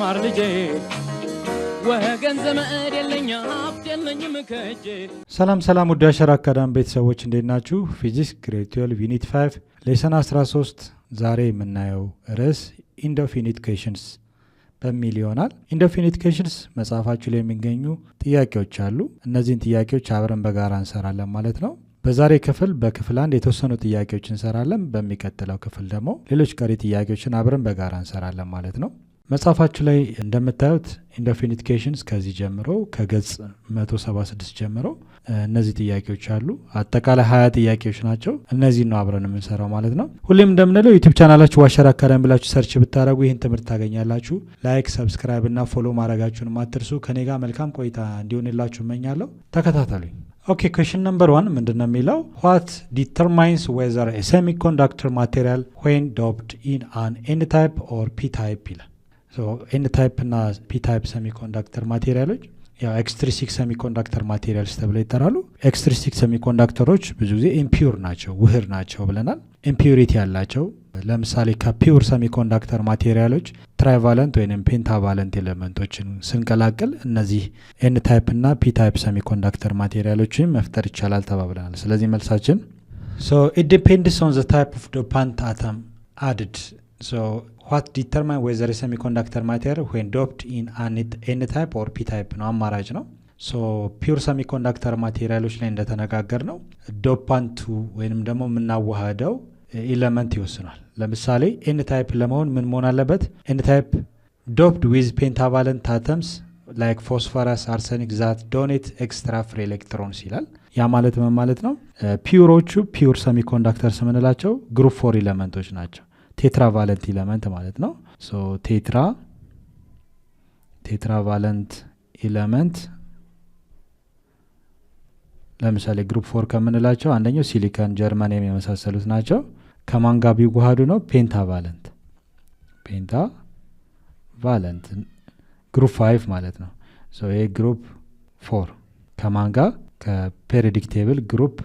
ተማር ልጄ ወገን ዘመድ የለኝ ሀብት የለኝም ከእጄ። ሰላም ውድ አሸራ አካዳሚ ቤተሰቦች እንዴት ናችሁ? ፊዚክስ ግሬድ 12 ዩኒት 5 ሌሰን 13 ዛሬ የምናየው ርዕስ ኢንድ ኦፍ ዩኒት ኩዌሽንስ በሚል ይሆናል። ኢንድ ኦፍ ዩኒት ኩዌሽንስ መጽሐፋችሁ ላይ የሚገኙ ጥያቄዎች አሉ። እነዚህን ጥያቄዎች አብረን በጋራ እንሰራለን ማለት ነው። በዛሬ ክፍል በክፍል 1 የተወሰኑ ጥያቄዎች እንሰራለን። በሚቀጥለው ክፍል ደግሞ ሌሎች ቀሪ ጥያቄዎችን አብረን በጋራ እንሰራለን ማለት ነው። መጽሐፋችሁ ላይ እንደምታዩት ኢንድ ኦፍ ዩኒት ኩዌሽንስ ከዚህ ጀምሮ ከገጽ 176 ጀምሮ እነዚህ ጥያቄዎች አሉ። አጠቃላይ 20 ጥያቄዎች ናቸው። እነዚህ ነው አብረን የምንሰራው ማለት ነው። ሁሌም እንደምንለው ዩቲዩብ ቻናላችሁ አሸራ አካዳሚ ብላችሁ ሰርች ብታደርጉ ይህን ትምህርት ታገኛላችሁ። ላይክ፣ ሰብስክራይብ እና ፎሎ ማድረጋችሁን አትርሱ። ከኔ ጋር መልካም ቆይታ እንዲሆንላችሁ እመኛለሁ። ተከታተሉኝ። ኦኬ ኩዌሽን ነምበር 1 ምንድነው የሚለው? what determines whether a semiconductor material when doped in an n-type or p-type ይላል። n-type እና p-type semiconductor ማቴሪያሎች ያው ኤክስትሪንሲክ ሰሚኮንዳክተር ማቴሪያልስ ተብለው ይጠራሉ። ኤክስትሪንሲክ ሰሚኮንዳክተሮች ብዙ ጊዜ ኢምፒውር ናቸው፣ ውህድ ናቸው ብለናል። ኢምፒውሪቲ ያላቸው ለምሳሌ ከፒውር ሰሚኮንዳክተር ማቴሪያሎች ትራይቫለንት ወይም ፔንታቫለንት ኤሌመንቶችን ስንቀላቅል እነዚህ ኤን ታይፕ እና ፒ ታይፕ ሰሚኮንዳክተር ማቴሪያሎችን መፍጠር ይቻላል ተባብለናል። ስለዚህ መልሳችን it depends on the type of dopant atom added. what determine whether a semiconductor material when doped in an n type or p type ነው አማራጭ ነው። ፒውር ሰሚኮንዳክተር ማቴሪያሎች ላይ እንደተነጋገር ነው ዶፓንቱ ወይንም ደግሞ የምናዋሃደው ኤሌመንት ይወስናል። ለምሳሌ ኤን ታይፕ ለመሆን ምን መሆን አለበት? ኤን ታይፕ ዶፕድ ዊዝ ፔንታቫለንት አተምስ ላይክ ፎስፈረስ፣ አርሰኒክ ዛት ዶኔት ኤክስትራ ፍሪ ኤሌክትሮንስ ይላል። ያ ማለት ምን ማለት ነው? ፒውሮቹ ፒውር ሰሚኮንዳክተርስ የምንላቸው ግሩፕ 4 ኤሌመንቶች ናቸው። ቴትራቫለንት ኤሌመንት ማለት ነው። ቴትራቫለንት ኤሌመንት ለምሳሌ ግሩፕ 4 ከምንላቸው አንደኛው ሲሊከን፣ ጀርማኒየም የመሳሰሉት ናቸው። ከማን ጋር ቢዋሃዱ ነው? ፔንታቫለንት ግሩፕ 5 ማለት ነው። ይሄ ግሩፕ 4 ከማን ጋር? ከፔሪዮዲክ ቴብል ግሩፕ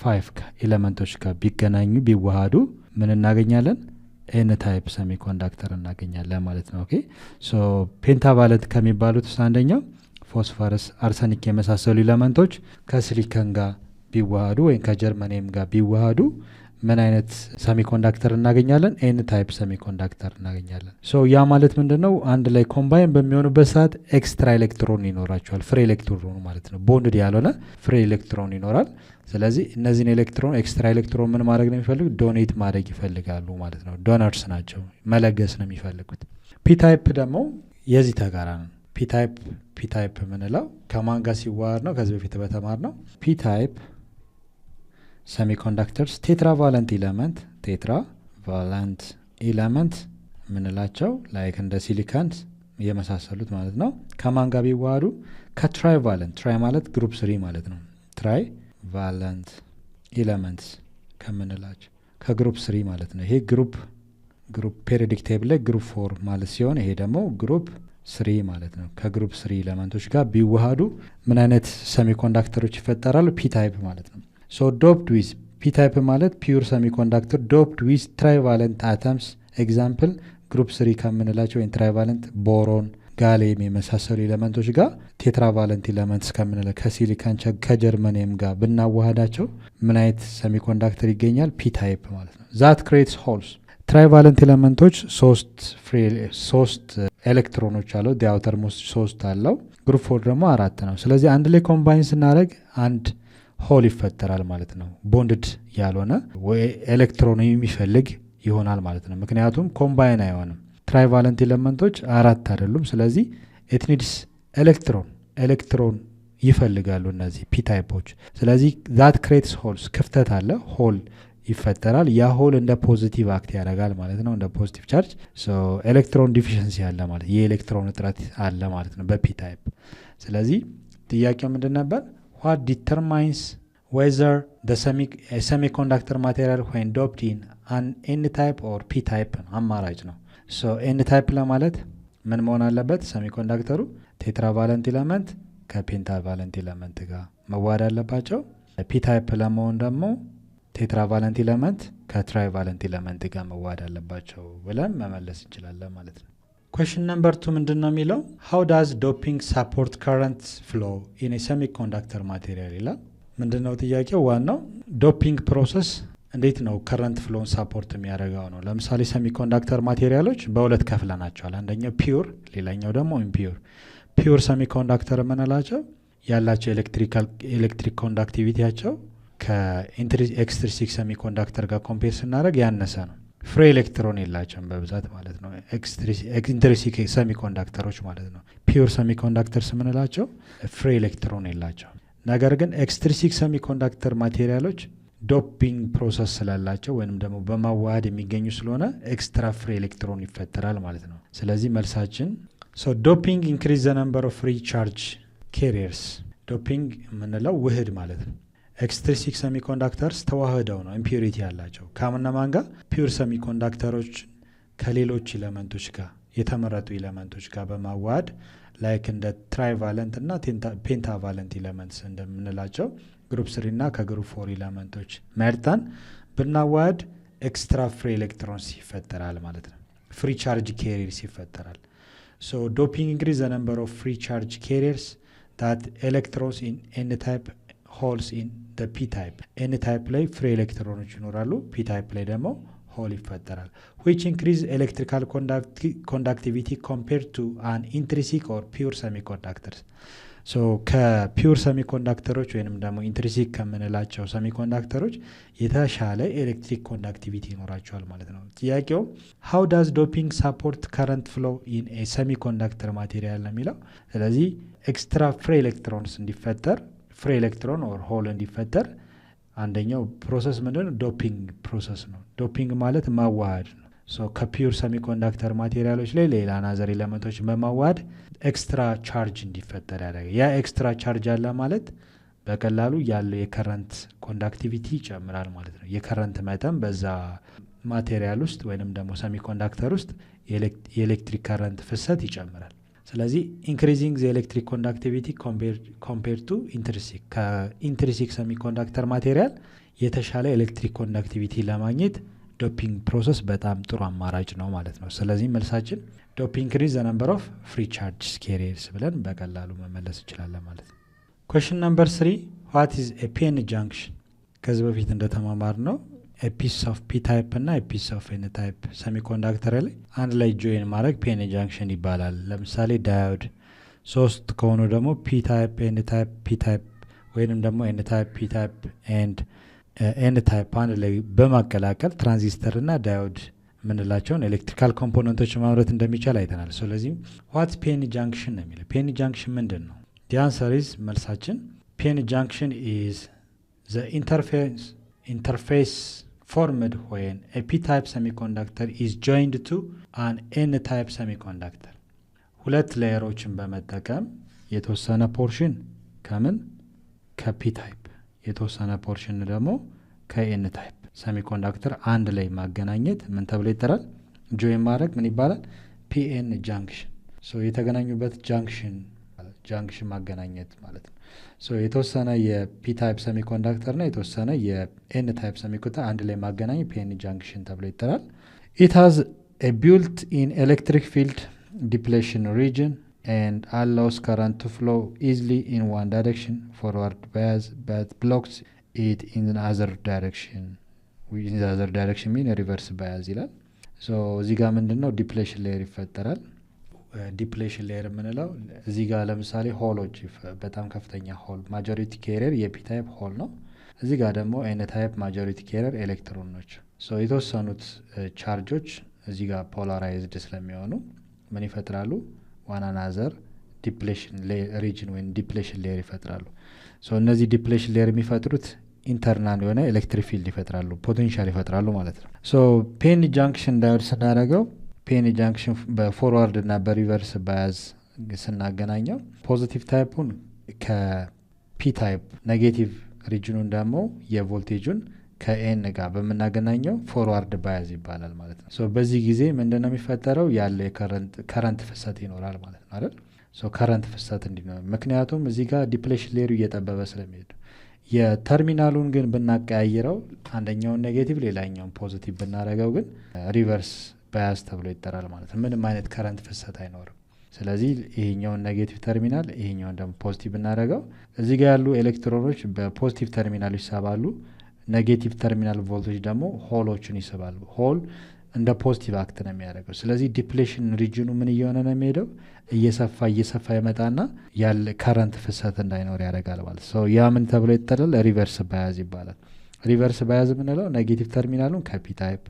5 ኤሌመንቶች ጋር ቢገናኙ ቢዋሃዱ ምን እናገኛለን? ኤን ታይፕ ሰሚኮንዳክተር እናገኛለን ማለት ነው። ኦኬ ፔንታቫለንት ከሚባሉት ውስጥ አንደኛው ፎስፈረስ፣ አርሰኒክ የመሳሰሉ ኤሌመንቶች ከሲሊከን ጋር ቢዋሃዱ ወይም ከጀርማኒየም ጋር ቢዋሃዱ ምን አይነት ሰሚኮንዳክተር እናገኛለን? ኤን ታይፕ ሰሚኮንዳክተር እናገኛለን። ያ ማለት ምንድነው? አንድ ላይ ኮምባይን በሚሆኑበት ሰዓት ኤክስትራ ኤሌክትሮን ይኖራቸዋል። ፍሪ ኤሌክትሮን ማለት ነው። ቦንድድ ያልሆነ ፍሪ ኤሌክትሮን ይኖራል። ስለዚህ እነዚህን ኤክስትራ ኤሌክትሮን ምን ማድረግ ነው የሚፈልጉት? ዶኔት ማድረግ ይፈልጋሉ ማለት ነው። ዶነርስ ናቸው፣ መለገስ ነው የሚፈልጉት። ፒ ታይፕ ደግሞ የዚህ ተቃራኒ ነው። ፒ ታይፕ የምንለው ከማን ጋር ሲዋሃድ ነው? ከዚህ በፊት በተማር ነው። ፒ ታይፕ ሰሚኮንዳክተርስ ቴትራቫለንት ኤሌመንት የምንላቸው ላይክ እንደ ሲሊካን የመሳሰሉት ማለት ነው። ከማን ጋር ቢዋሃዱ? ከትራይቫለንት፣ ትራይ ማለት ግሩፕ 3 ማለት ነው። ትራይቫለንት ኤሌመንትስ ከምንላቸው ከግሩፕ 3 ማለት ነው። ይሄ ግሩፕ ፔሪዮዲክ ቴብል ላይ ግሩፕ 4 ማለት ሲሆን ይሄ ደግሞ ግሩፕ 3 ማለት ነው። ከግሩፕ 3 ኤሌመንቶች ጋር ቢዋሃዱ ምን አይነት ሰሚኮንዳክተሮች ይፈጠራሉ? ፒ ታይፕ ማለት ነው። ዶፕድ ዊዝ ፒ ታይፕ ማለት ፒውር ሰሚኮንዳክተር ዶፕድ ዊዝ ትራይቫለንት አተምስ ኤግዛምፕል ግሩፕ 3 ከምንላቸው ወይም ትራይቫለንት ቦሮን፣ ጋሊየም የመሳሰሉ ኤሌመንቶች ጋር ቴትራቫለንት ኤሌመንትስ ከምንለ ከሲሊካን ከጀርማኒየም ጋር ብናዋሃዳቸው ምን አይነት ሰሚኮንዳክተር ይገኛል? ፒ ታይፕ ማለት ነው። ዛት ክሬትስ ሆልስ ትራይቫለንት ኤሌመንቶች 3 ኤሌክትሮኖች አለው። ዲያውተር ሞስት 3 አለው። ግሩፕ 4 ደግሞ 4 ነው። ስለዚህ አንድ ላይ ኮምባይን ስናደርግ አንድ ሆል ይፈጠራል ማለት ነው። ቦንድድ ያልሆነ ወይ ኤሌክትሮን የሚፈልግ ይሆናል ማለት ነው። ምክንያቱም ኮምባይን አይሆንም። ትራይቫለንት ኤሌመንቶች 4 አይደሉም። ስለዚህ ኤትኒድስ ኤሌክትሮን ይፈልጋሉ እነዚህ ፒ ታይፖች። ስለዚህ ዛት ክሬትስ ሆልስ ክፍተት አለ፣ ሆል ይፈጠራል። ያ ሆል እንደ ፖዚቲቭ አክት ያደርጋል ማለት ነው፣ እንደ ፖዚቲቭ ቻርጅ። ኤሌክትሮን ዲፊሽንሲ አለ ማለት የኤሌክትሮን እጥረት አለ ማለት ነው በፒ ታይፕ። ስለዚህ ጥያቄው ምንድን ነበር? what determines whether the semiconductor material when doped in an n type or p type አማራጭ ነው። n type ለማለት ምን መሆን አለበት? ሰሚኮንዳክተሩ ቴትራቫለንት ኤሌመንት ከፔንታቫለንት ኤሌመንት ጋር መዋሃድ አለባቸው። ፒ ታይፕ ለመሆን ደግሞ ቴትራቫለንት ኤሌመንት ከትራይቫለንት ኤሌመንት ጋር መዋሃድ አለባቸው ብለን መመለስ እንችላለን ማለት ነው። Question number 2 ምንድነው የሚለው how does doping support current flow in a semiconductor material ይላል። ምንድነው ጥያቄው? ዋናው ዶፒንግ ፕሮሰስ እንዴት ነው ከረንት ፍሎውን ሳፖርት የሚያደርገው ነው። ለምሳሌ ሰሚኮንዳክተር ማቴሪያሎች በሁለት ከፍለናቸዋል። አንደኛው ፒውር፣ ሌላኛው ደግሞ ኢምፒውር። ፒውር ሰሚኮንዳክተር የምንላቸው ያላቸው ኤሌክትሪክ ኮንዳክቲቪቲያቸው ከኤክስትሪንሲክ ሰሚኮንዳክተር ጋር ኮምፔር ስናደርግ ያነሰ ነው። ፍሪ ኤሌክትሮን የላቸውም በብዛት ማለት ነው። ኢንትሪንሲክ ሰሚኮንዳክተሮች ማለት ነው። ፒውር ሰሚኮንዳክተርስ የምንላቸው ፍሪ ኤሌክትሮን የላቸው። ነገር ግን ኤክስትሪንሲክ ሰሚኮንዳክተር ማቴሪያሎች ዶፒንግ ፕሮሰስ ስላላቸው ወይም ደግሞ በማዋሃድ የሚገኙ ስለሆነ ኤክስትራ ፍሪ ኤሌክትሮን ይፈጠራል ማለት ነው። ስለዚህ መልሳችን ዶፒንግ ኢንክሪዝ ዘ ነምበር ኦፍ ፍሪ ቻርጅ ካሪየርስ። ዶፒንግ የምንለው ውህድ ማለት ነው። ኤክስትሪንሲክ ሰሚኮንዳክተርስ ተዋህደው ነው ኢምፒዩሪቲ ያላቸው ከማን ጋር? ፒውር ሰሚኮንዳክተሮች ከሌሎች ኤሌመንቶች ጋር የተመረጡ ኤሌመንቶች ጋር በማዋሃድ ላይክ እንደ ትራይቫለንት እና ፔንታቫለንት ኤሌመንትስ እንደምንላቸው ግሩፕ 3 እና ከግሩፕ 4 ኤሌመንቶች መርጠን ብናዋሃድ ኤክስትራ ፍሪ ኤሌክትሮንስ ይፈጠራል ማለት ነው። ፍሪ ቻርጅ ካሪየርስ ይፈጠራል። ዶፒንግ ኢንክሪዝ ዘ ነምበር ኦፍ ፍሪ ቻርጅ ካሪየርስ that electrons in n type holes in the p type. n type ላይ ፍሪ ኤሌክትሮኖች ይኖራሉ፣ p type ላይ ደግሞ ሆል ይፈጠራል። which increase electrical conductivity compared to an intrinsic or pure semiconductors. ከፒውር ሰሚኮንዳክተሮች ወይንም ደግሞ ኢንትሪንሲክ ከምንላቸው ሰሚኮንዳክተሮች የተሻለ ኤሌክትሪክ ኮንዳክቲቪቲ ይኖራቸዋል ማለት ነው። ጥያቄው how does doping support current flow in a semiconductor material ነው የሚለው። ስለዚህ ኤክስትራ ፍሪ ኤሌክትሮንስ እንዲፈጠር ፍሪ ኤሌክትሮን ኦር ሆል እንዲፈጠር አንደኛው ፕሮሰስ ምንድነው? ዶፒንግ ፕሮሰስ ነው። ዶፒንግ ማለት ማዋሃድ ነው። ከፒውር ሰሚኮንዳክተር ማቴሪያሎች ላይ ሌላ ናዘር ኤሌመንቶች በማዋሃድ ኤክስትራ ቻርጅ እንዲፈጠር ያደርጋል። ያ ኤክስትራ ቻርጅ አለ ማለት በቀላሉ ያለው የከረንት ኮንዳክቲቪቲ ይጨምራል ማለት ነው። የከረንት መጠን በዛ ማቴሪያል ውስጥ ወይንም ደግሞ ሰሚኮንዳክተር ውስጥ የኤሌክትሪክ ከረንት ፍሰት ይጨምራል። ስለዚህ ኢንክሪዚንግ ዘ ኤሌክትሪክ ኮንዳክቲቪቲ ኮምፔር ቱ ኢንትሪንሲክ ከኢንትሪንሲክ ሰሚኮንዳክተር ማቴሪያል የተሻለ ኤሌክትሪክ ኮንዳክቲቪቲ ለማግኘት ዶፒንግ ፕሮሰስ በጣም ጥሩ አማራጭ ነው ማለት ነው። ስለዚህ መልሳችን ዶፒንግ ኢንክሪዝ ዘ ነምበር ኦፍ ፍሪ ቻርጅ ካሪየርስ ብለን በቀላሉ መመለስ እንችላለን ማለት ነው። ኩዌስችን ነምበር 3 ዋት ኢዝ ኤ ፒኤን ጃንክሽን? ከዚህ በፊት እንደተማማር ነው ፒስ ኦፍ ፒ ታይፕ እና ፒስ ኦፍ ኤን ታይፕ ሰሚኮንዳክተር ላይ አንድ ላይ ጆይን ማድረግ ፒኤን ጃንክሽን ይባላል። ለምሳሌ ዳዮድ 3 ከሆኑ ደግሞ ፒ ታይፕ ኤን ታይፕ ፒ ታይፕ ወይንም ደግሞ ኤን ታይፕ ፒ ታይፕ ኤንድ ኤን ታይፕ አንድ ላይ በማቀላቀል ትራንዚስተር እና ዳዮድ ምንላቸውን ኤሌክትሪካል ኮምፖነንቶች ማምረት እንደሚቻል አይተናል። ስለዚህ ዋት ፒኤን ጃንክሽን ነው የሚለው። ፒኤን ጃንክሽን ምንድን ነው? ዲ አንሰር ኢዝ መልሳችን ፒኤን ጃንክሽን ኢዝ ዘ ኢንተርፌስ formed when a p-type semiconductor is joined to an n-type semiconductor. ሁለት ሌየሮችን በመጠቀም የተወሰነ ፖርሽን ከምን ከp-type የተወሰነ ፖርሽን ደግሞ ከn-type ሰሚኮንዳክተር አንድ ላይ ማገናኘት ምን ተብሎ ይጠራል? ጆይን ማድረግ ምን ይባላል? ፒኤን ጃንክሽን። የተገናኙበት ጃንክሽን ማገናኘት ማለት ነው። የተወሰነ የፒ-ታይፕ ሰሚኮንዳክተር እና የተወሰነ የኤን ታይፕ ሰሚኮንዳክተር አንድ ላይ ማገናኘት ፒኤን ጃንክሽን ተብሎ ይጠራል። it has a built-in electric field depletion region and allows current to flow easily in one direction forward bias but blocks it in the other direction. in the other direction mean reverse bias ይላል። እዚህ ጋር ምንድነው ዲፕሌሽን ሌየር ይፈጠራል። ዲፕሌሽን ሌየር የምንለው እዚህ ጋር ለምሳሌ ሆሎች በጣም ከፍተኛ ሆል ማጆሪቲ ካሪየር የፒ ታይፕ ሆል ነው። እዚህ ጋር ደግሞ ኤን ታይፕ ማጆሪቲ ካሪየር ኤሌክትሮኖች። የተወሰኑት ቻርጆች እዚህ ጋር ፖላራይዝድ ስለሚሆኑ ምን ይፈጥራሉ? ዋን አናዘር ዲፕሌሽን ሪጅን ወይም ዲፕሌሽን ሌየር ይፈጥራሉ። እነዚህ ዲፕሌሽን ሌየር የሚፈጥሩት ኢንተርናል የሆነ ኤሌክትሪክ ፊልድ ይፈጥራሉ፣ ፖቴንሻል ይፈጥራሉ ማለት ነው። ፒኤን ጃንክሽን ዳዮድ ስናደርገው ፒኤን ጃንክሽን በፎርዋርድ እና በሪቨርስ ባያዝ ስናገናኘው ፖዚቲቭ ታይፑን ከፒ ታይፕ ኔጌቲቭ ሪጅኑን ደግሞ የቮልቴጁን ከኤን ጋር በምናገናኘው ፎርዋርድ ባያዝ ይባላል ማለት ነው። በዚህ ጊዜ ምንድነው የሚፈጠረው? ያለ ከረንት ፍሰት ይኖራል ማለት ነው አይደል? ከረንት ፍሰት እንዲኖር ምክንያቱም እዚህ ጋር ዲፕሌሽን ሌየሩ እየጠበበ ስለሚሄድ የተርሚናሉን ግን ብናቀያይረው አንደኛውን ኔጌቲቭ ሌላኛውን ፖዚቲቭ ብናደርገው ግን ሪቨርስ ባያስ ተብሎ ይጠራል ማለት ነው። ምንም አይነት ከረንት ፍሰት አይኖርም። ስለዚህ ይሄኛውን ኔጌቲቭ ተርሚናል ይሄኛውን ደግሞ ፖዚቲቭ እናደርገው። እዚህ ጋር ያሉ ኤሌክትሮኖች በፖዚቲቭ ተርሚናል ይሳባሉ። ኔጌቲቭ ተርሚናል ቮልቴጅ ደግሞ ሆሎችን ይስባሉ። ሆል እንደ ፖዚቲቭ አክት ነው የሚያደርገው። ስለዚህ ዲፕሌሽን ሪጅኑ ምን እየሆነ ነው የሚሄደው? እየሰፋ ይመጣና ያለ ከረንት ፍሰት እንዳይኖር ያደርጋል ማለት ነው። ያ ምን ተብሎ ይጠራል? ሪቨርስ ባያዝ ይባላል። ሪቨርስ ባያዝ የምንለው ኔጌቲቭ ተርሚናሉን ከፒ ታይፕ፣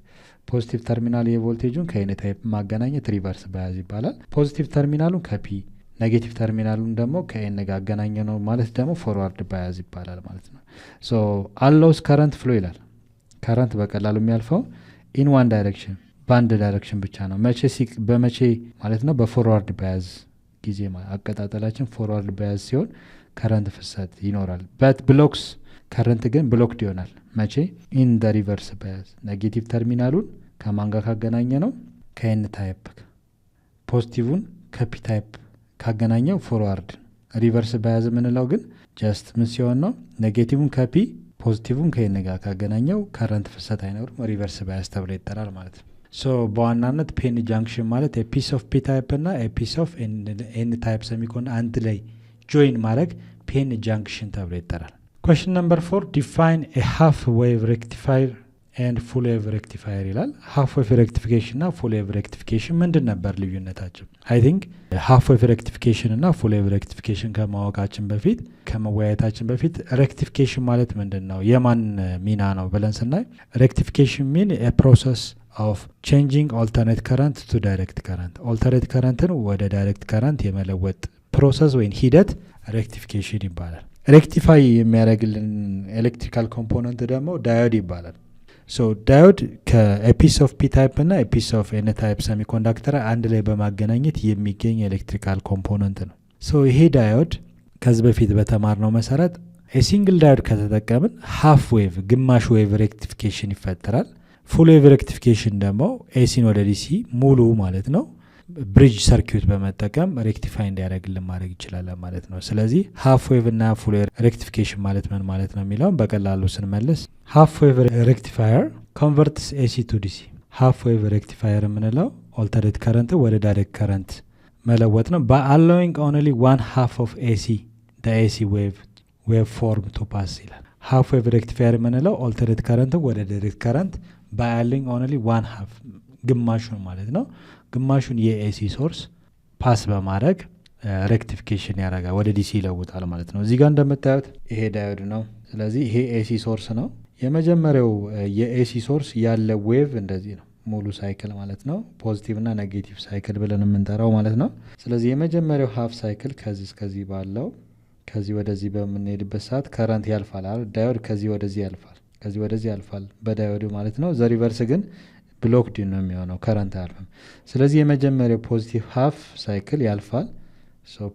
ፖዚቲቭ ተርሚናል የቮልቴጁን ከኤን ታይፕ ማገናኘት ሪቨርስ ባያዝ ይባላል። ፖዚቲቭ ተርሚናሉን ከፒ ኔጌቲቭ ተርሚናሉን ደግሞ ከኤን ጋር አገናኘ ነው ማለት ደግሞ ፎርዋርድ ባያዝ ይባላል ማለት ነው። አሎውስ ከረንት ፍሎ ይላል። ከረንት በቀላሉ የሚያልፈው ኢን ዋን ዳይሬክሽን በአንድ ዳይሬክሽን ብቻ ነው። በመቼ ማለት ነው? በፎርዋርድ ባያዝ ጊዜ አቀጣጠላችን ፎርዋርድ ባያዝ ሲሆን ከረንት ፍሰት ይኖራል። በት ብሎክስ ከረንት ግን ብሎክድ ይሆናል። መቼ? ኢን ደ ሪቨርስ ባያዝ ኔጌቲቭ ተርሚናሉን ከማን ጋር ካገናኘ ነው? ከኤን ታይፕ። ፖዚቲቭን ከፒ ታይፕ ካገናኘው ፎርዋርድ። ሪቨርስ ባያዝ የምንለው ግን ጀስት ምን ሲሆን ነው? ኔጌቲቭን ከፒ ፖዚቲቭን ከኤን ጋር ካገናኘው ከረንት ፍሰት አይኖርም። ሪቨርስ ባያዝ ተብሎ ይጠራል ማለት ነው። በዋናነት ፔን ጃንክሽን ማለት ኤፒስ ኦፍ ፒ ታይፕ እና ኤፒስ ኦፍ ኤን ታይፕ ሰሚኮን አንድ ላይ ጆይን ማድረግ ፔን ጃንክሽን ተብሎ ይጠራል። Question number 4, define a half wave rectifier and full wave rectifier ይላል። half wave rectification እና full wave rectification ምንድን ነበር ልዩነታቸው? I think half wave rectification እና full wave rectification ከመወያየታችን በፊት rectification ማለት ምንድን ነው? የማን ሚና ነው ብለን ስናይ rectification mean a process of changing alternate current to direct current. alternate currentን ወደ direct current የመለወጥ ፕሮሰስ ወይም ሂደት rectification ይባላል። ሬክቲፋይ የሚያደርግልን ኤሌክትሪካል ኮምፖነንት ደግሞ ዳዮድ ይባላል። ዳዮድ ከኤፒስ ኦፍ ፒ ታይፕ እና ኤፒስ ኦፍ ኤን ታይፕ ሰሚኮንዳክተር አንድ ላይ በማገናኘት የሚገኝ ኤሌክትሪካል ኮምፖነንት ነው። ይሄ ዳዮድ ከዚህ በፊት በተማርነው መሰረት ሲንግል ዳዮድ ከተጠቀምን ሃፍ ዌቭ ግማሽ ዌቭ ሬክቲፊኬሽን ይፈጠራል። ፉል ዌቭ ሬክቲፊኬሽን ደግሞ ኤሲን ወደ ዲሲ ሙሉ ማለት ነው ብሪጅ ሰርኪዩት በመጠቀም ሬክቲፋይ እንዲያደርግልን ማድረግ ይችላል ማለት ነው። ስለዚህ ሃፍ ዌቭ እና ፉል ዌቭ ሬክቲፊኬሽን ማለት ምን ማለት ነው የሚለውን በቀላሉ ስንመልስ ሃፍ ዌቭ ሬክቲፋየር ኮንቨርትስ ኤሲ ቱ ዲሲ። ሃፍ ዌቭ ሬክቲፋየር የምንለው ኦልተርኔት ከረንት ወደ ዳይሬክት ከረንት መለወጥ ነው። by allowing only one half of AC the AC wave form to pass ይላል። ሃፍ ዌቭ ሬክቲፋየር የምንለው ኦልተርኔት ከረንት ወደ ዳይሬክት ከረንት by allowing only one half ግማሹን ማለት ነው ግማሹን የኤሲ ሶርስ ፓስ በማድረግ ሬክቲፊኬሽን ያደርጋል፣ ወደ ዲሲ ይለውጣል ማለት ነው። እዚህ ጋር እንደምታዩት ይሄ ዳዮድ ነው። ስለዚህ ይሄ ኤሲ ሶርስ ነው። የመጀመሪያው የኤሲ ሶርስ ያለ ዌቭ እንደዚህ ነው፣ ሙሉ ሳይክል ማለት ነው። ፖዚቲቭ እና ኔጌቲቭ ሳይክል ብለን የምንጠራው ማለት ነው። ስለዚህ የመጀመሪያው ሃፍ ሳይክል ከዚህ እስከዚህ ባለው ከዚህ ወደዚህ በምንሄድበት ሰዓት ከረንት ያልፋል አይደል? ዳዮድ ከዚህ ወደዚህ ያልፋል፣ ከዚህ ወደዚህ ያልፋል በዳዮዱ ማለት ነው። ዘ ሪቨርስ ግን ብሎክድ ነው የሚሆነው፣ ከረንት አያልፍም። ስለዚህ የመጀመሪያው ፖዚቲቭ ሃፍ ሳይክል ያልፋል፣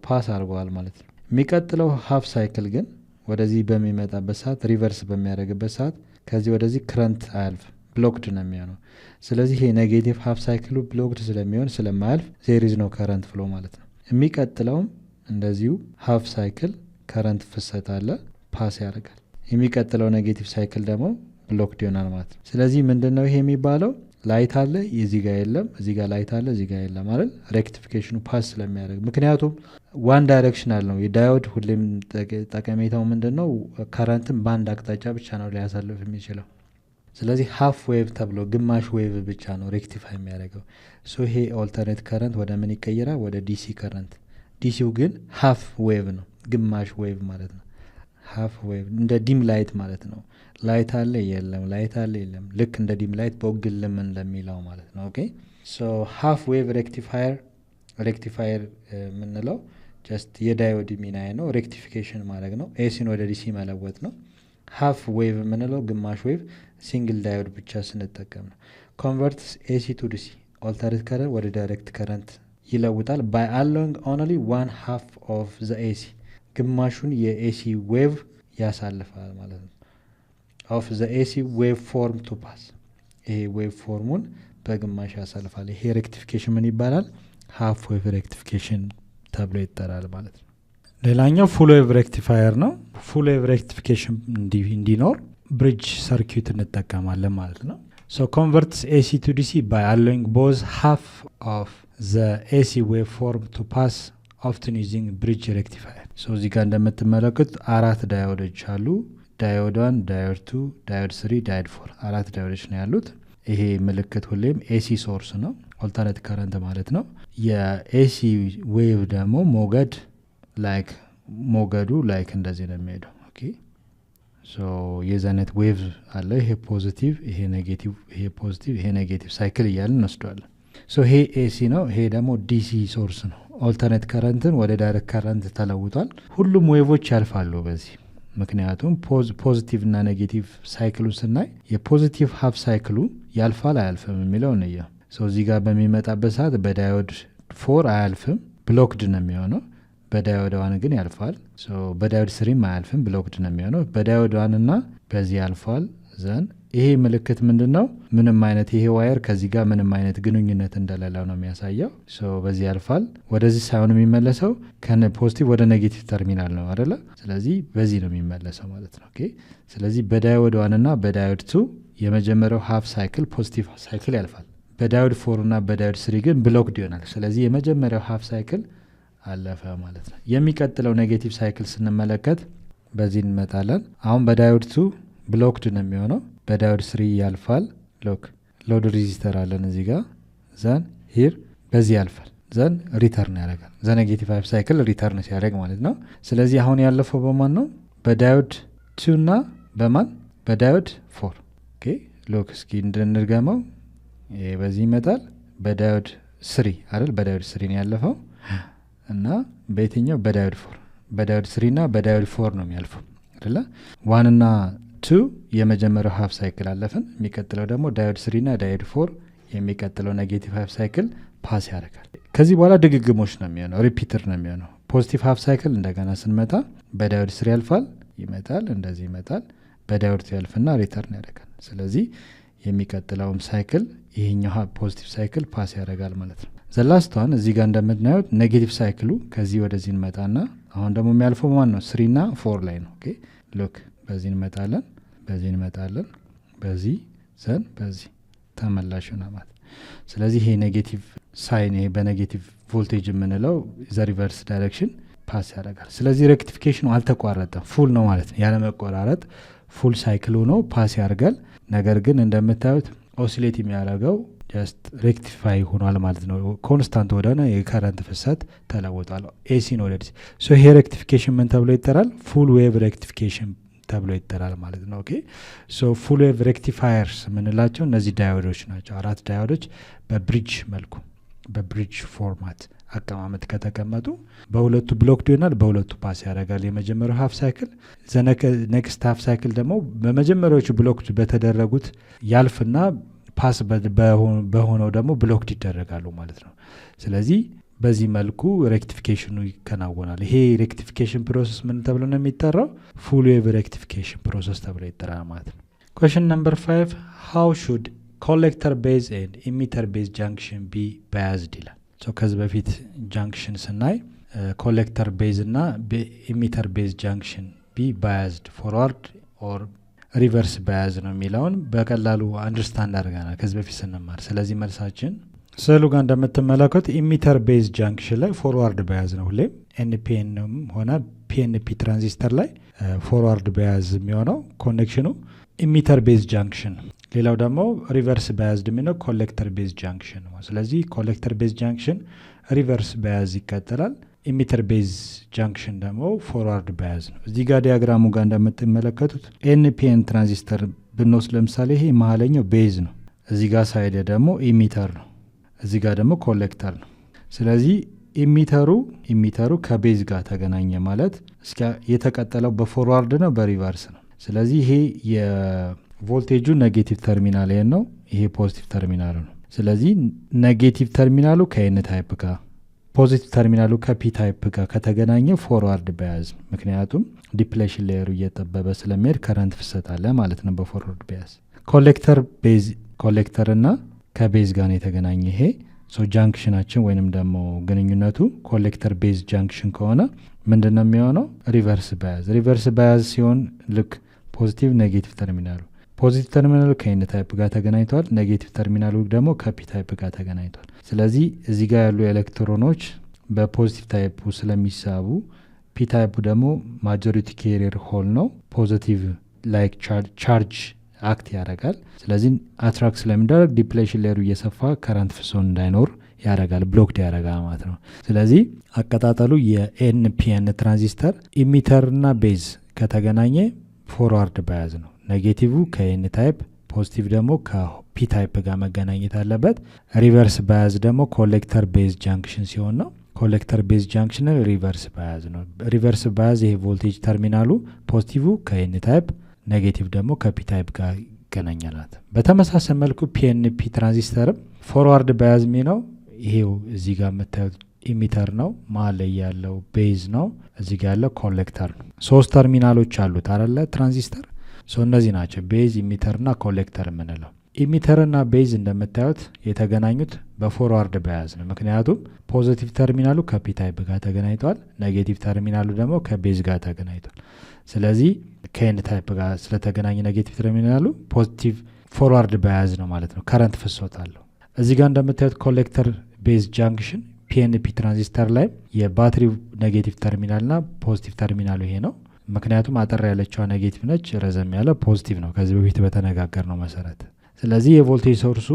ፓስ አድርገዋል ማለት ነው። የሚቀጥለው ሃፍ ሳይክል ግን ወደዚህ በሚመጣበት ሰዓት ሪቨርስ በሚያደርግበት ሰዓት ከዚህ ወደዚህ ከረንት አያልፍም፣ ብሎክድ ነው የሚሆነው። ስለዚህ ይሄ ኔጌቲቭ ሃፍ ሳይክሉ ብሎክድ ስለሚሆን ስለማያልፍ ዜር ኢዝ ኖ ከረንት ፍሎ ማለት ነው። የሚቀጥለውም እንደዚሁ ሃፍ ሳይክል ከረንት ፍሰት አለ፣ ፓስ ያደርጋል። የሚቀጥለው ኔጌቲቭ ሳይክል ደግሞ ብሎክድ ይሆናል ማለት ነው። ስለዚህ ምንድነው ይሄ የሚባለው? ላይት አለ እዚህ ጋር የለም፣ እዚህ ጋር ላይት አለ እዚህ ጋር የለም ማለት ሬክቲፊኬሽኑ ፓስ ስለሚያደርግ። ምክንያቱም ዋን ዳይሬክሽናል ነው የዳዮድ። ሁሌም ጠቀሜታው ምንድነው? ከረንትን በአንድ አቅጣጫ ብቻ ነው ሊያሳልፍ የሚችለው። ስለዚህ ሃፍ ዌቭ ተብሎ ግማሽ ዌቭ ብቻ ነው ሬክቲፋይ የሚያደርገው። ይሄ ኦልተርኔት ከረንት ወደ ምን ይቀየራል? ወደ ዲሲ ከረንት። ዲሲው ግን ሃፍ ዌቭ ነው፣ ግማሽ ዌቭ ማለት ነው። ሃፍ ዌቭ እንደ ዲም ላይት ማለት ነው። ላይት አለ የለም፣ ላይት አለ የለም፣ ልክ እንደ ዲም ላይት በውግልም እንደሚለው ማለት ነው። ኦኬ ሃፍ ዌቭ ሬክቲፋየር የምንለው ጀስት የዳዮድ ሚና ነው፣ ሬክቲፊኬሽን ማድረግ ነው፣ ኤሲን ወደ ዲሲ መለወጥ ነው። ሃፍ ዌቭ የምንለው ግማሽ ዌቭ ሲንግል ዳዮድ ብቻ ስንጠቀም ነው። ኮንቨርትስ ኤሲ ቱ ዲሲ ኦልተርኔት ከረንት ወደ ዳይሬክት ከረንት ይለውጣል። ባይ አሎንግ ኦንሊ ዋን ሃፍ ኦፍ ዘ ኤሲ ግማሹን የኤሲ ዌቭ ያሳልፋል ማለት ነው። ኦፍ ዘ ኤሲ ዌቭ ፎርም ቱ ፓስ ይሄ ዌቭ ፎርሙን በግማሽ ያሳልፋል። ይሄ ሬክቲፊኬሽን ምን ይባላል? ሃፍ ዌቭ ሬክቲፊኬሽን ተብሎ ይጠራል ማለት ነው። ሌላኛው ፉል ዌቭ ሬክቲፋየር ነው። ፉል ዌቭ ሬክቲፊኬሽን እንዲኖር ብሪጅ ሰርኪዩት እንጠቀማለን ማለት ነው። So converts AC to DC by allowing both half of the AC waveform to pass, often using bridge rectifier. So እዚህ ጋር እንደምትመለከቱት አራት ዳዮዶች አሉ። ዳዮድ 1 ዳዮድ 2 ዳዮድ 3 ዳዮድ 4 አራት ዳዮዶች ነው ያሉት። ይሄ ምልክት ሁሌም ኤሲ ሶርስ ነው፣ ኦልተርኔት ከረንት ማለት ነው። የኤሲ ዌቭ ደግሞ ሞገዱ ላይክ እንደዚህ ነው የሚሄደው። ኦኬ ሶ የዛነት ዌቭ አለ። ይሄ ፖዚቲቭ፣ ይሄ ኔጌቲቭ፣ ይሄ ፖዚቲቭ፣ ይሄ ኔጌቲቭ ሳይክል እያልን እንወስደዋለን። ሶ ይሄ ኤሲ ነው፣ ይሄ ደግሞ ዲሲ ሶርስ ነው። ኦልተርኔት ከረንትን ወደ ዳይሬክት ከረንት ተለውጧል። ሁሉም ዌቮች ያልፋሉ በዚህ ምክንያቱም ፖዚቲቭ እና ኔጌቲቭ ሳይክሉን ስናይ የፖዚቲቭ ሀፍ ሳይክሉ ያልፋል አያልፍም የሚለው ነው። ሶ እዚህ ጋር በሚመጣበት ሰዓት በዳዮድ 4 አያልፍም፣ ብሎክድ ነው የሚሆነው። በዳዮድ 1 ግን ያልፋል። ሶ በዳዮድ 3 አያልፍም፣ ብሎክድ ነው የሚሆነው። በዳዮድ 1 እና በዚህ ያልፋል። ዘን ይሄ ምልክት ምንድነው? ምንም አይነት ይሄ ዋየር ከዚህ ጋር ምንም አይነት ግንኙነት እንደሌለው ነው የሚያሳየው። ሶ በዚህ ያልፋል። ወደዚህ ሳይሆን የሚመለሰው ከነ ፖዚቲቭ ወደ ኔጌቲቭ ተርሚናል ነው አይደለ? ስለዚህ በዚህ ነው የሚመለሰው ማለት ነው። ኦኬ ስለዚህ በዳዮድ 1 እና በዳዮድ 2 የመጀመሪያው ሃፍ ሳይክል ፖዚቲቭ ሳይክል ያልፋል። በዳዮድ 4 እና በዳዮድ 3 ግን ብሎክድ ይሆናል። ስለዚህ የመጀመሪያው ሃፍ ሳይክል አለፈ ማለት ነው። የሚቀጥለው ኔጌቲቭ ሳይክል ስንመለከት በዚህ እንመጣለን። አሁን በዳዮድ 2 ብሎክድ ነው የሚሆነው። በዳዮድ 3 ያልፋል። ሎድ ሬዚስተር አለን እዚህ ጋር። ዘን ሂር በዚህ ያልፋል። ዘን ሪተርን ያደርጋል። ዘ ኔጌቲቭ ሃፍ ሳይክል ሪተርን ሲያደርግ ማለት ነው። ስለዚህ አሁን ያለፈው በማን ነው? በዳዮድ 2 እና በማን? በዳዮድ 4። ኦኬ ሎክ እስኪ እንድንርገመው። ይሄ በዚህ ይመጣል። በዳዮድ 3 አይደል? በዳዮድ 3 ነው ያለፈው እና በየትኛው? በዳዮድ 4። በዳዮድ 3 እና በዳዮድ 4 ነው የሚያልፈው አይደለ? 1 እና 2 የመጀመሪያው ሃፍ ሳይክል አለፈን። የሚቀጥለው ደግሞ ዳዮድ 3 እና ዳዮድ 4 የሚቀጥለው ኔጌቲቭ ሃፍ ሳይክል ፓስ ያደርጋል። ከዚህ በኋላ ድግግሞች ነው የሚሆነው፣ ሪፒተር ነው የሚሆነው። ፖዚቲቭ ሃፍ ሳይክል እንደገና ስንመጣ በዳዮድ 3 ያልፋል፣ ይመጣል፣ እንደዚህ ይመጣል። በዳዮድ 2 ያልፍና ሪተርን ያደርጋል። ስለዚህ የሚቀጥለውም ሳይክል ይሄኛው ፖዚቲቭ ሳይክል ፓስ ያደርጋል ማለት ነው። ዘላስት ዋን እዚህ ጋር እንደምናየው ኔጌቲቭ ሳይክሉ ከዚህ ወደዚህ እንመጣና አሁን ደግሞ የሚያልፈው ማን ነው? 3 እና 4 ላይ ነው። ኦኬ ሉክ በዚህ እንመጣለን፣ በዚህ እንመጣለን፣ በዚህ ዘን በዚህ ተመላሽ ነው ማለት። ስለዚህ ይሄ ኔጌቲቭ ሳይን፣ ይሄ በኔጌቲቭ ቮልቴጅ የምንለው ዘ ሪቨርስ ዳይሬክሽን ፓስ ያደርጋል። ስለዚህ ሬክቲፊኬሽኑ አልተቋረጠም፣ ፉል ነው ማለት ነው። ያለ መቆራረጥ ፉል ሳይክሉ ነው ፓስ ያደርጋል። ነገር ግን እንደምታዩት ኦሲሌት የሚያደርገው ጀስት ሬክቲፋይ ሆኗል ማለት ነው። ኮንስታንት ወደሆነ የከረንት ፍሰት ተለውጧል። ኤሲ ነው ወደ ዲሲ። ሶ ይሄ ሬክቲፊኬሽን ምን ተብሎ ይጠራል? ፉል ዌቭ ሬክቲፊኬሽን ተብሎ ይጠራል ማለት ነው። ኦኬ ሶ ፉል ዌቭ ሬክቲፋየርስ የምንላቸው እነዚህ ዳዮዶች ናቸው። አራት ዳዮዶች በብሪጅ መልኩ በብሪጅ ፎርማት አቀማመጥ ከተቀመጡ በሁለቱ ብሎክድ ይሆናል፣ በሁለቱ ፓስ ያደርጋል። የመጀመሪያው ሃፍ ሳይክል ኔክስት ሃፍ ሳይክል ደግሞ በመጀመሪያዎቹ ብሎክድ በተደረጉት ያልፍና ፓስ በሆነው ደግሞ ብሎክድ ይደረጋሉ ማለት ነው። ስለዚህ በዚህ መልኩ ሬክቲፊኬሽኑ ይከናወናል። ይሄ ሬክቲፊኬሽን ፕሮሰስ ምን ተብሎ ነው የሚጠራው? ፉል ዌቭ ሬክቲፊኬሽን ፕሮሰስ ተብሎ ይጠራል ማለት ነው። ኩዌስችን ነምበር 5 ሃው ሹድ ኮሌክተር ቤዝ ኤንድ ኢሚተር ቤዝ ጃንክሽን ቢ ባያዝድ ይላል። ከዚህ በፊት ጃንክሽን ስናይ ኮሌክተር ቤዝ እና ኢሚተር ቤዝ ጃንክሽን ቢ ባያዝድ ፎርዋርድ ኦር ሪቨርስ ባያዝ ነው የሚለውን በቀላሉ አንደርስታንድ አድርገናል ከዚህ በፊት ስንማር። ስለዚህ መልሳችን ስዕሉ ጋር እንደምትመለከቱ ኢሚተር ቤዝ ጃንክሽን ላይ ፎርዋርድ ባያዝ ነው ሁሌም። ኤንፒኤንም ሆነ ፒኤንፒ ትራንዚስተር ላይ ፎርዋርድ ባያዝ የሚሆነው ኮኔክሽኑ ኢሚተር ቤዝ ጃንክሽን። ሌላው ደግሞ ሪቨርስ ባያዝድ የሚለው ኮሌክተር ቤዝ ጃንክሽን ነው። ስለዚህ ኮሌክተር ቤዝ ጃንክሽን ሪቨርስ ባያዝ ይቀጥላል። ኢሚተር ቤዝ ጃንክሽን ደግሞ ፎርዋርድ ባያዝ ነው። እዚህ ጋር ዲያግራሙ ጋር እንደምትመለከቱት ኤንፒኤን ትራንዚስተር ብንወስድ ለምሳሌ ይሄ መሀለኛው ቤዝ ነው። እዚህ ጋር ሳይድ ደግሞ ኢሚተር ነው። እዚህ ጋር ደግሞ ኮሌክተር ነው። ስለዚህ ኢሚተሩ ከቤዝ ጋር ተገናኘ ማለት እስኪ የተቀጠለው በፎርዋርድ ነው በሪቨርስ ነው። ስለዚህ ይሄ የቮልቴጁ ኔጌቲቭ ተርሚናል ነው፣ ይሄ ፖዚቲቭ ተርሚናሉ ነው። ስለዚህ ኔጌቲቭ ተርሚናሉ ከኤን ታይፕ ጋር ፖዚቲቭ ተርሚናሉ ከፒ ታይፕ ጋር ከተገናኘ ፎርዋርድ ባያዝ፣ ምክንያቱም ዲፕሌሽን ሌየሩ እየጠበበ ስለሚሄድ ከረንት ፍሰት አለ ማለት ነው በፎርዋርድ ባያዝ። ኮሌክተር እና ከቤዝ ጋር ነው የተገናኘ ይሄ ጃንክሽናችን ወይንም ደግሞ ግንኙነቱ ኮሌክተር ቤዝ ጃንክሽን ከሆነ ምንድን ነው የሚሆነው? ሪቨርስ ባያዝ ሲሆን ልክ ፖዚቲቭ ኔጌቲቭ ተርሚናሉ ፖዚቲቭ ተርሚናሉ ከኤን ታይፕ ጋር ተገናኝቷል። ኔጌቲቭ ተርሚናሉ ደግሞ ከፒ ታይፕ ጋር ተገናኝቷል። ስለዚህ እዚህ ጋር ያሉ ኤሌክትሮኖች በፖዚቲቭ ታይፑ ስለሚሳቡ ፒ ታይፑ ደግሞ ማጆሪቲ ካሪየር ሆል ነው። ፖዚቲቭ ላይክ ቻርጅ አክት ያደርጋል። ስለዚህ አትራክት ስለሚደረግ ዲፕሌሽን ሌየሩ እየሰፋ ከረንት ፍሶ እንዳይኖር ያደርጋል፣ ብሎክድ ያደርጋል ማለት ነው። ስለዚህ አቀጣጠሉ የኤንፒኤን ትራንዚስተር ኢሚተር እና ቤዝ ከተገናኘ ፎርዋርድ ባያዝ ነው። ኔጌቲቭ ከኤን ታይፕ ፖዚቲቭ ደግሞ ከፒ ታይፕ ጋር መገናኘት አለበት። ሪቨርስ ባያዝ ደግሞ ኮሌክተር ቤዝ ጃንክሽን ሲሆን ነው። ኮሌክተር ቤዝ ጃንክሽን ሪቨርስ ባያዝ ነው። ሪቨርስ ባያዝ ይሄ ቮልቴጅ ተርሚናሉ ፖዚቲቭ ከኤን ታይፕ ኔጌቲቭ ደግሞ ከፒ ታይፕ ጋር ይገናኛላት። በተመሳሳይ መልኩ ፒኤንፒ ትራንዚስተርም ፎርዋርድ ባያዝ ነው። ይሄው እዚህ ጋር የምታዩት ኢሚተር ነው። መሀል ላይ ያለው ቤዝ ነው። እዚህ ጋር ያለው ኮሌክተር ነው። 3 ተርሚናሎች አሉት አይደለ ትራንዚስተር። እነዚህ ናቸው ቤዝ፣ ኢሚተር እና ኮሌክተር የምንለው። ኢሚተር እና ቤዝ እንደምታዩት የተገናኙት በፎርዋርድ ባያዝ ነው። ምክንያቱም ፖዚቲቭ ተርሚናሉ ከፒ ታይፕ ጋር ተገናኝቷል፣ ኔጌቲቭ ተርሚናሉ ደግሞ ከቤዝ ጋር ተገናኝቷል። ስለዚህ ከኤን ታይፕ ጋር ስለተገናኘ ኔጌቲቭ ተርሚናሉ ፖዚቲቭ ፎርዋርድ ባያዝ ነው ማለት ነው። ከረንት ፍሶት አለው። እዚህ ጋር እንደምታዩት ኮሌክተር ቤዝ ጃንክሽን ፒኤንፒ ትራንዚስተር ላይ የባትሪው ኔጌቲቭ ተርሚናል ና ፖዚቲቭ ተርሚናሉ ይሄ ነው። ምክንያቱም አጠር ያለችዋ ኔጌቲቭ ነች፣ ረዘም ያለ ፖዚቲቭ ነው ከዚህ በፊት በተነጋገር ነው መሰረት። ስለዚህ የቮልቴጅ ሶርሱ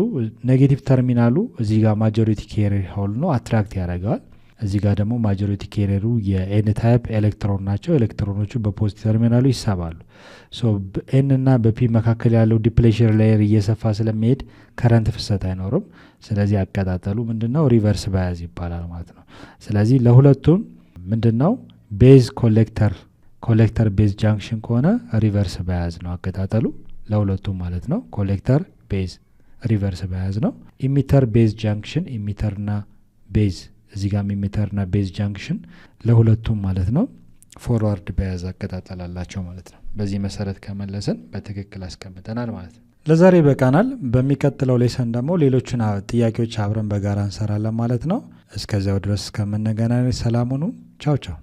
ኔጌቲቭ ተርሚናሉ እዚህ ጋር ማጆሪቲ ካሪየር ሆል ነው፣ አትራክት ያደርገዋል። እዚህ ጋር ደግሞ ማጆሪቲ ካሪየሩ የኤን ታይፕ ኤሌክትሮን ናቸው። ኤሌክትሮኖቹ በፖዚቲቭ ተርሚናሉ ይሳባሉ። ኤን እና በፒ መካከል ያለው ዲፕሌሽን ሌየር እየሰፋ ስለሚሄድ ከረንት ፍሰት አይኖርም። ስለዚህ አቀጣጠሉ ምንድነው? ሪቨርስ ባያዝ ይባላል ማለት ነው። ስለዚህ ለሁለቱም ምንድነው? ቤዝ ኮሌክተር ቤዝ ጃንክሽን ከሆነ ሪቨርስ ባያዝ ነው አቀጣጠሉ ለሁለቱም ማለት ነው። ኮሌክተር ቤዝ ሪቨርስ ባያዝ ነው። ኢሚተር ቤዝ ጃንክሽን ኢሚተርና ቤዝ እዚህ ጋር ኢሚተርና ቤዝ ጃንክሽን ለሁለቱም ማለት ነው ፎርዋርድ ባያዝ አቀጣጠል አላቸው ማለት ነው። በዚህ መሰረት ከመለሰን በትክክል አስቀምጠናል ማለት ነው። ለዛሬ በቃናል። በሚቀጥለው ሌሰን ደግሞ ሌሎችን ጥያቄዎች አብረን በጋራ እንሰራለን ማለት ነው። እስከዚያው ድረስ እስከምንገናኝ ሰላም ሁኑ። ቻው ቻው።